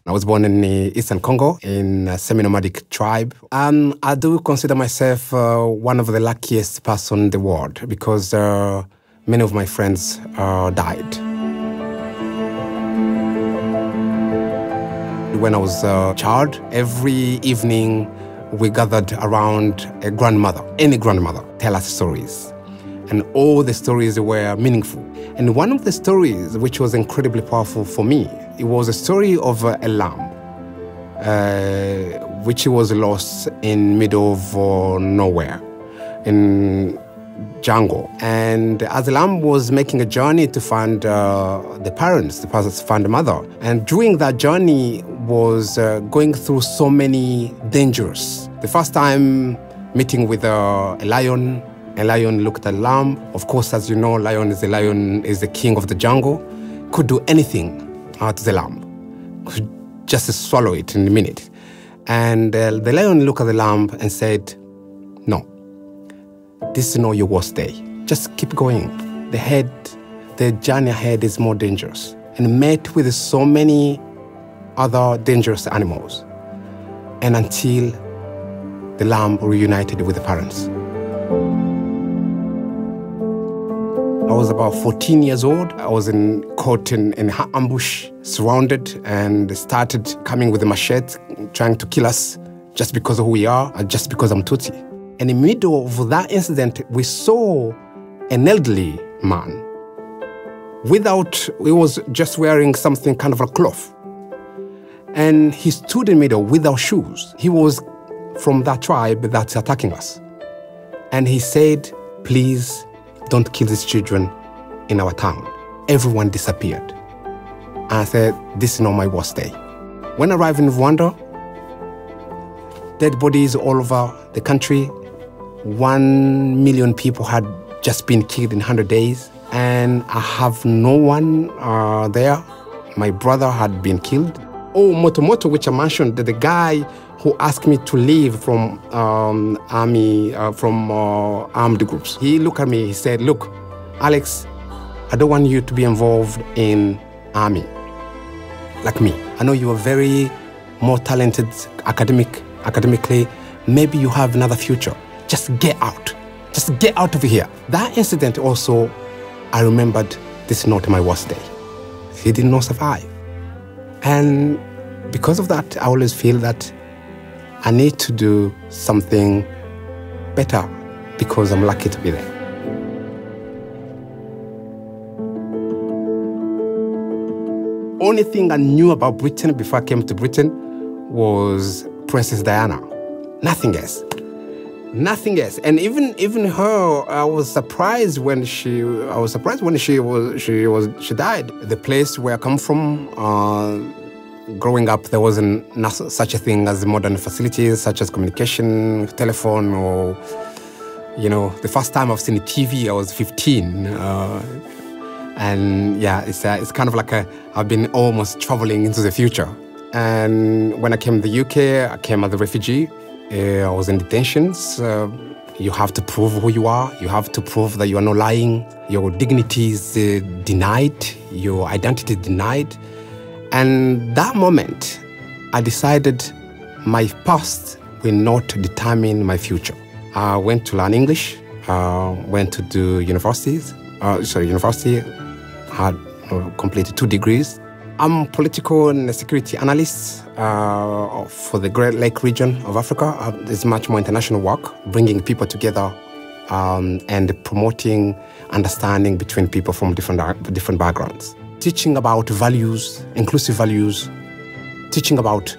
I was born in Eastern Congo in a semi-nomadic tribe. I do consider myself one of the luckiest person in the world because many of my friends died. When I was a child, every evening we gathered around a grandmother, any grandmother, tell us stories. And all the stories were meaningful. And one of the stories which was incredibly powerful for me, it was a story of a lamb, which was lost in middle of nowhere, in jungle. And as the lamb was making a journey to find the parents, to find the mother, and during that journey was going through so many dangers. The first time meeting with a lion looked at the lamb. Of course, as you know, lion is the king of the jungle. Could do anything to the lamb. Could just swallow it in a minute. And the lion looked at the lamb and said, "No, this is not your worst day. Just keep going. The journey ahead is more dangerous." And met with so many other dangerous animals. And until the lamb reunited with the parents. I was about 14 years old. I was caught in an ambush, surrounded, and started coming with a machete, trying to kill us just because of who we are, and just because I'm Tutsi. And in the middle of that incident, we saw an elderly man. He was just wearing something kind of a cloth. And he stood in the middle without shoes. He was from that tribe that's attacking us. And he said, "Please, don't kill these children in our town." Everyone disappeared. And I said, "This is not my worst day." When I arrived in Rwanda, dead bodies all over the country. 1 million people had just been killed in 100 days. And I have no one there. My brother had been killed. Oh, Moto, which I mentioned, the guy who asked me to leave from armed groups. He looked at me, he said, "Look, Alex, I don't want you to be involved in army like me. I know you are very more talented academically. Maybe you have another future. Just get out. Just get out of here." That incident also, I remembered, this is not my worst day. He did not survive. And because of that, I always feel that I need to do something better because I'm lucky to be there. Only thing I knew about Britain before I came to Britain was Princess Diana. Nothing else. Nothing else. And even her, I was surprised when she died. The place where I come from, growing up, there wasn't such a thing as modern facilities, such as communication, telephone, or, the first time I've seen TV, I was 15. And yeah, it's kind of like I've been almost traveling into the future. And when I came to the UK, I came as a refugee. I was in detentions. You have to prove who you are. You have to prove that you are not lying. Your dignity is denied. Your identity is denied. And that moment, I decided my past will not determine my future. I went to learn English. Went to do university. Had completed 2 degrees. I'm a political and security analyst for the Great Lake region of Africa. There's much more international work, bringing people together and promoting understanding between people from different backgrounds. Teaching about values, inclusive values, teaching about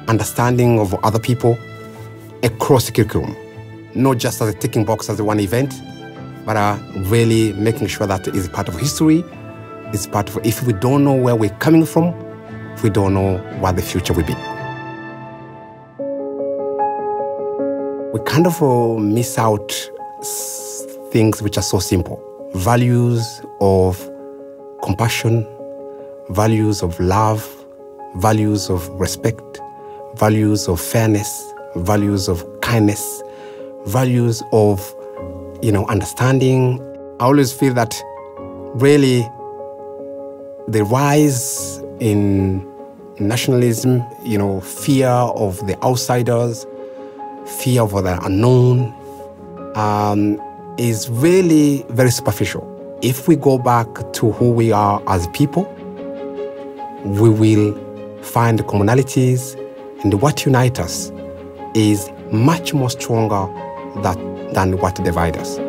understanding of other people across the curriculum. Not just as a ticking box as one event, but really making sure that it is part of history. It's part of, if we don't know where we're coming from, we don't know what the future will be. We kind of miss out things which are so simple. Values of compassion, values of love, values of respect, values of fairness, values of kindness, values of, understanding. I always feel that really the rise in nationalism, fear of the outsiders, fear of the unknown, is really very superficial. If we go back to who we are as people, we will find commonalities, and what unites us is much more stronger than what divides us.